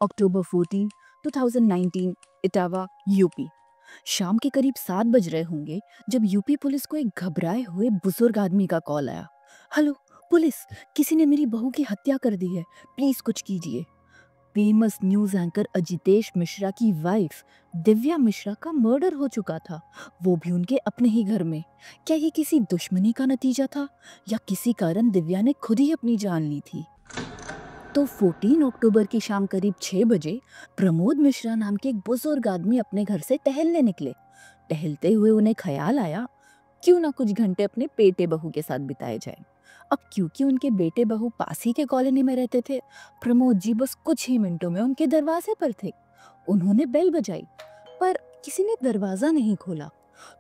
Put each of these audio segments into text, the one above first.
अक्टूबर 14, 2019, Etawah, UP. शाम के करीब 7 बज रहे होंगे जब यूपी पुलिस को एक घबराए हुए बुजुर्ग आदमी का कॉल आया। हेलो पुलिस, किसी ने मेरी बहू की हत्या कर दी है, प्लीज कुछ कीजिए। Famous news anchor Ajitesh Mishra की वाइफ दिव्या मिश्रा का मर्डर हो चुका था, वो भी उनके अपने ही घर में। क्या ये किसी दुश्मनी का नतीजा था या किसी कारण दिव्या ने खुद ही अपनी जान ली थी? तो 14 अक्टूबर की शाम करीब 6 बजे प्रमोद मिश्रा नाम के एक बुजुर्ग आदमी अपने घर से टहलने निकले। टहलते हुए उन्हें ख्याल आया, क्यों ना कुछ घंटे अपने बेटे बहू के साथ बिताए जाए। अब क्योंकि उनके बेटे बहू पास ही के कॉलोनी में रहते थे, प्रमोद जी बस कुछ ही मिनटों में उनके दरवाजे पर थे। उन्होंने बेल बजाई, पर किसी ने दरवाजा नहीं खोला।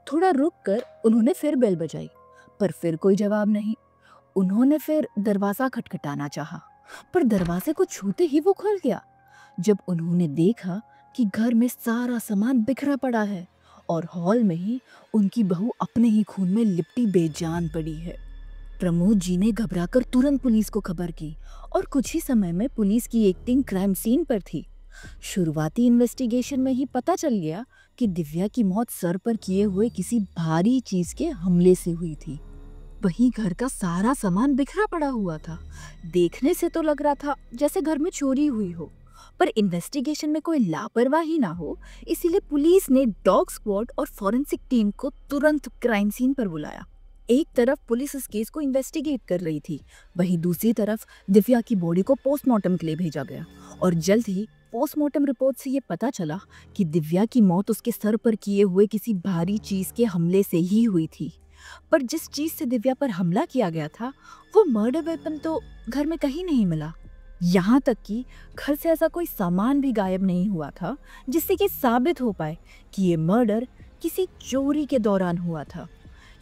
थोड़ा रुक कर उन्होंने फिर बेल बजाई, पर फिर कोई जवाब नहीं। उन्होंने फिर दरवाजा खटखटाना चाहा, पर दरवाजे को छूते ही वो खुल गया। जब उन्होंने देखा कि घर में सारा सामान बिखरा पड़ा है और हॉल में ही उनकी बहू अपने ही खून में लिपटी बेजान पड़ी है, प्रमोद जी ने घबराकर तुरंत पुलिस को खबर की और कुछ ही समय में पुलिस की एक टीम क्राइम सीन पर थी। शुरुआती इन्वेस्टिगेशन में ही पता चल गया कि दिव्या की मौत सर पर किए हुए किसी भारी चीज के हमले से हुई थी। वहीं घर का सारा सामान बिखरा पड़ा हुआ था। देखने से तो लग रहा था जैसे घर में चोरी हुई हो, पर इन्वेस्टिगेशन में कोई लापरवाही ना हो, इसीलिए पुलिस ने डॉग स्क्वाड और फॉरेंसिक टीम को तुरंत क्राइम सीन पर बुलाया। एक तरफ पुलिस इस केस को इन्वेस्टिगेट कर रही थी, वहीं दूसरी तरफ दिव्या की बॉडी को पोस्टमार्टम के लिए भेजा गया और जल्द ही पोस्टमार्टम रिपोर्ट से ये पता चला कि दिव्या की मौत उसके सर पर किए हुए किसी भारी चीज के हमले से ही हुई थी। पर जिस चीज से दिव्या पर हमला किया गया था वो मर्डर वेपन तो घर में कहीं नहीं मिला। यहाँ तक कि घर से ऐसा कोई सामान भी गायब नहीं हुआ था जिससे कि साबित हो पाए कि ये मर्डर किसी चोरी के दौरान हुआ था।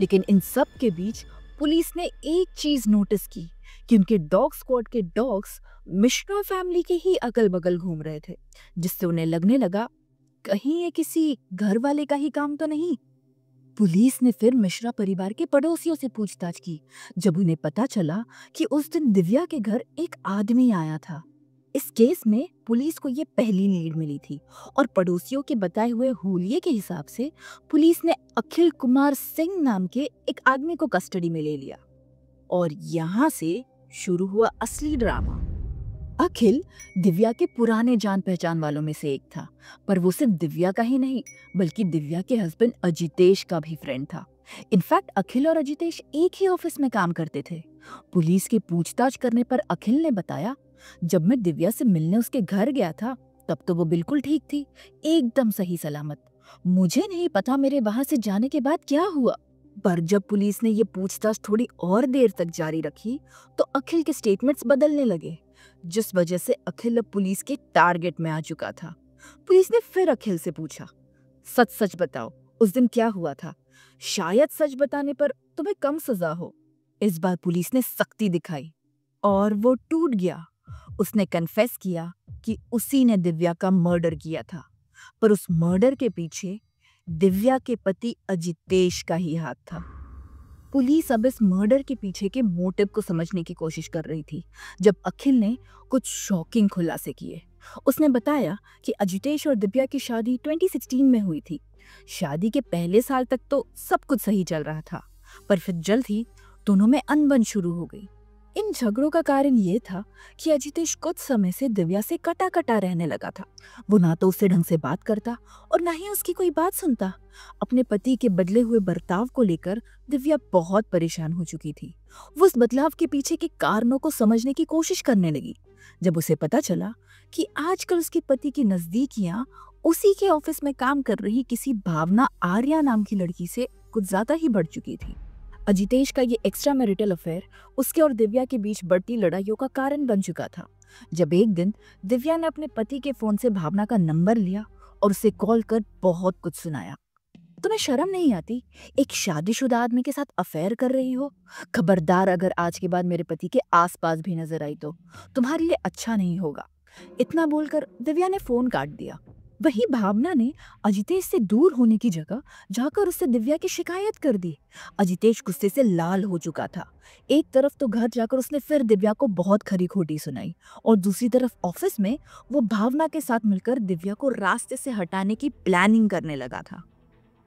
लेकिन इन सब के बीच पुलिस ने एक चीज नोटिस की कि उनके डॉग स्क्वाड के डॉग्स मिश्रा फैमिली के ही अगल बगल घूम रहे थे, जिससे उन्हें लगने लगा कहीं ये किसी घर वाले का ही काम तो नहीं। पुलिस ने फिर मिश्रा परिवार के पड़ोसियों से पूछताछ की, जब उन्हें पता चला कि उस दिन दिव्या के घर एक आदमी आया था। इस केस में पुलिस को ये पहली लीड मिली थी और पड़ोसियों के बताए हुए हुलिये के हिसाब से पुलिस ने अखिल कुमार सिंह नाम के एक आदमी को कस्टडी में ले लिया। और यहाँ से शुरू हुआ असली ड्रामा। अखिल दिव्या के पुराने जान पहचान वालों में से एक था, पर वो सिर्फ दिव्या का ही नहीं बल्कि दिव्या के हस्बैंड अजितेश का भी फ्रेंड था। इनफैक्ट अखिल और अजितेश एक ही ऑफिस में काम करते थे। पुलिस की पूछताछ करने पर अखिल ने बताया, जब मैं दिव्या से मिलने उसके घर गया था तब तो वो बिल्कुल ठीक थी, एकदम सही सलामत। मुझे नहीं पता मेरे वहां से जाने के बाद क्या हुआ। पर जब पुलिस ने ये पूछताछ थोड़ी और देर तक जारी रखी तो अखिल के स्टेटमेंट्स बदलने लगे, जिस वजह से अखिल अब पुलिस के टारगेट में आ चुका था। पुलिस ने फिर अखिल से पूछा, सच सच बताओ उस दिन क्या हुआ था, शायद सच बताने पर तुम्हें कम सजा हो। इस बार पुलिस ने सख्ती दिखाई और वो टूट गया। उसने कन्फेस किया कि उसी ने दिव्या का मर्डर किया था, पर उस मर्डर के पीछे दिव्या के पति अजितेश का ही हाथ था। पुलिस अब इस मर्डर के पीछे के मोटिव को समझने की कोशिश कर रही थी, जब अखिल ने कुछ शॉकिंग खुलासे किए। उसने बताया कि अजितेश और दिव्या की शादी 2016 में हुई थी। शादी के पहले साल तक तो सब कुछ सही चल रहा था, पर फिर जल्द ही दोनों में अनबन शुरू हो गई। इन झगड़ों का कारण ये था कि अजितेश कुछ समय से दिव्या से कटा कटा रहने लगा था। वो ना तो उससे ढंग से बात करता और ना ही उसकी कोई बात सुनता। अपने पति के बदले हुए बर्ताव को लेकर दिव्या बहुत परेशान हो चुकी थी। वो उस बदलाव के पीछे के कारणों को समझने की कोशिश करने लगी। जब उसे पता चला कि आजकल उसके पति की नजदीकियां उसी के ऑफिस में काम कर रही किसी भावना आर्या नाम की लड़की से कुछ ज्यादा ही बढ़ चुकी थी। अजितेश का ये एक्स्ट्रा मैरिटल अफेयर उसके और दिव्या के बीच बढ़ती लड़ाइयों का कारण बन चुका था। जब एक दिन दिव्या ने अपने पति के फोन से भावना का नंबर लिया और उसे कॉल कर बहुत कुछ सुनाया। तुम्हें शर्म नहीं आती, एक शादीशुदा आदमी के साथ अफेयर कर रही हो? खबरदार, अगर आज के बाद मेरे पति के आसपास भी नजर आई तो तुम्हारे लिए अच्छा नहीं होगा। इतना बोलकर दिव्या ने फोन काट दिया। वही भावना ने अजितेश से दूर होने की जगह जाकर उससे दिव्या की शिकायत कर दी। अजितेश गुस्से से लाल हो चुका था। एक तरफ तो घर जाकर उसने फिर दिव्या को बहुत खरी खोटी सुनाई और दूसरी तरफ ऑफिस में वो भावना के साथ मिलकर दिव्या को रास्ते से हटाने की प्लानिंग करने लगा था।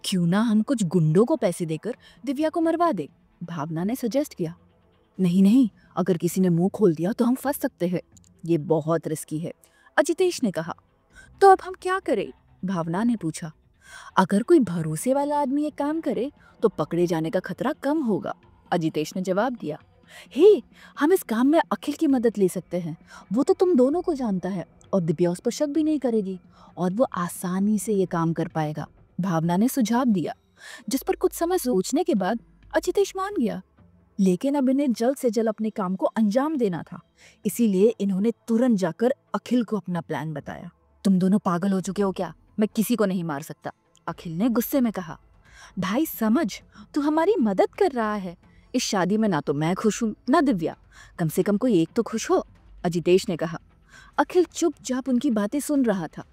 क्यों ना हम कुछ गुंडों को पैसे देकर दिव्या को मरवा दे, भावना ने सजेस्ट किया। नहीं नहीं, अगर किसी ने मुंह खोल दिया तो हम फंस सकते हैं, ये बहुत रिस्की है, अजितेश ने कहा। तो अब हम क्या करें, भावना ने पूछा। अगर कोई भरोसे वाला आदमी ये काम करे तो पकड़े जाने का खतरा कम होगा, अजितेश ने जवाब दिया। हे, हम इस काम में अखिल की मदद ले सकते हैं। वो तो तुम दोनों को जानता है और दिव्या उस पर शक भी नहीं करेगी और वो आसानी से ये काम कर पाएगा, भावना ने सुझाव दिया, जिस पर कुछ समय सोचने के बाद अजितेश मान गया। लेकिन अब इन्हें जल्द से जल्द अपने काम को अंजाम देना था, इसीलिए इन्होंने तुरंत जाकर अखिल को अपना प्लान बताया। तुम दोनों पागल हो चुके हो क्या? मैं किसी को नहीं मार सकता, अखिल ने गुस्से में कहा। भाई समझ, तू हमारी मदद कर रहा है। इस शादी में ना तो मैं खुश हूँ ना दिव्या, कम से कम कोई एक तो खुश हो, अजितेश ने कहा। अखिल चुपचाप उनकी बातें सुन रहा था।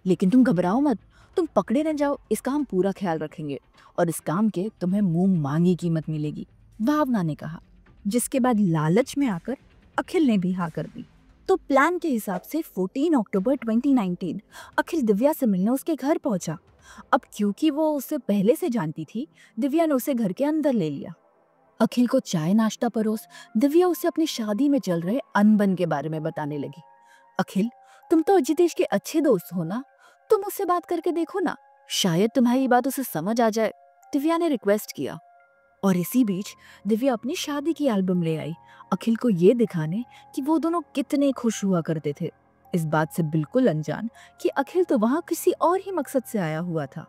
लेकिन तुम घबराओ मत, तुम पकड़े न जाओ, इसका हम पूरा ख्याल रखेंगे और इस काम के तुम्हें मुंह मांगी कीमत मिलेगी, भावना ने कहा। जिसके बाद लालच में आकर अखिल ने भी हाँ कर दी। तो प्लान के हिसाब से 14 अक्टूबर 2019 अखिल दिव्या से मिलने उसके घर पहुंचा। अब क्योंकि वो उसे पहले से जानती थी, दिव्या ने उसे घर के अंदर ले लिया। अखिल को चाय नाश्ता परोस दिव्या उसे अपनी शादी में चल रहे अनबन के बारे में बताने लगी। अखिल, तुम तो अजितेश के अच्छे दोस्त हो ना, तुम उससे बात करके देखो ना, शायद तुम्हारी बात उसे समझ आ जाए, दिव्या ने रिक्वेस्ट किया। और इसी बीच दिव्या अपनी शादी की एल्बम ले आई, अखिल को ये दिखाने कि वो दोनों कितने खुश हुआ करते थे, इस बात से बिल्कुल अनजान कि अखिल तो वहां किसी और ही मकसद से आया हुआ था।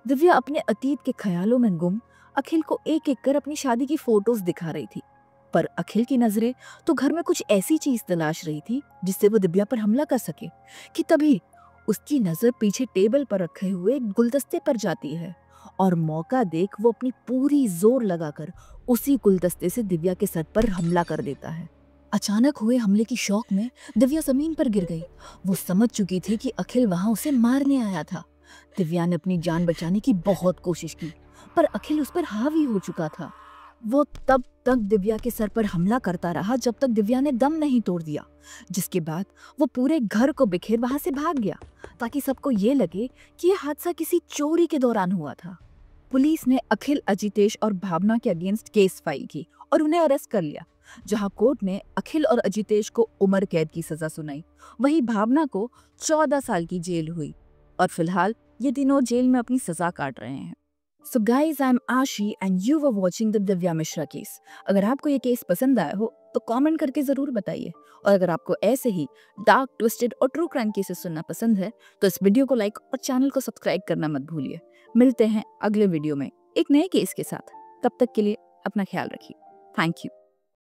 दिव्या अपने अतीत के ख्यालों में गुम अखिल को एक एक कर अपनी शादी की फोटोज दिखा रही थी, पर अखिल की नजरें तो घर में कुछ ऐसी चीज तलाश रही थी जिससे वो दिव्या पर हमला कर सके कि तभी उसकी नजर पीछे टेबल पर रखे हुए एक गुलदस्ते पर जाती है और मौका देख वो अपनी पूरी जोर लगाकर उसी गुलदस्ते से दिव्या के सर पर हमला कर देता है। अचानक हुए हमले की शौक में दिव्या जमीन पर गिर गई। वो समझ चुकी थी कि अखिल वहां उसे मारने आया था। दिव्या ने अपनी जान बचाने की बहुत कोशिश की, पर अखिल उस पर हावी हो चुका था। वो तब तक दिव्या के सर पर हमला करता रहा जब तक दिव्या ने दम नहीं तोड़ दिया, जिसके बाद वो पूरे घर को बिखेर वहां से भाग गया ताकि सबको ये लगे कि यह हादसा किसी चोरी के दौरान हुआ था। पुलिस ने अखिल, अजितेश और भावना के अगेंस्ट केस फाइल की और उन्हें अरेस्ट कर लिया, जहां कोर्ट ने अखिल और अजितेश को उम्र कैद की सजा सुनाई। वहीं भावना को 14 साल की जेल हुई और फिलहाल ये तीनों जेल में अपनी सजा काट रहे हैं। So guys, I'm Ashi and you were watching the Divya Mishra case. अगर आपको ये केस पसंद आया हो तो कमेंट करके ज़रूर बताइए, और अगर आपको ऐसे ही डार्क, ट्विस्टेड और ट्रू क्राइम केसेस सुनना पसंद है तो इस वीडियो को लाइक और चैनल को सब्सक्राइब करना मत भूलिए। मिलते हैं अगले वीडियो में एक नए केस के साथ। तब तक के लिए अपना ख्याल रखिए। Thank you.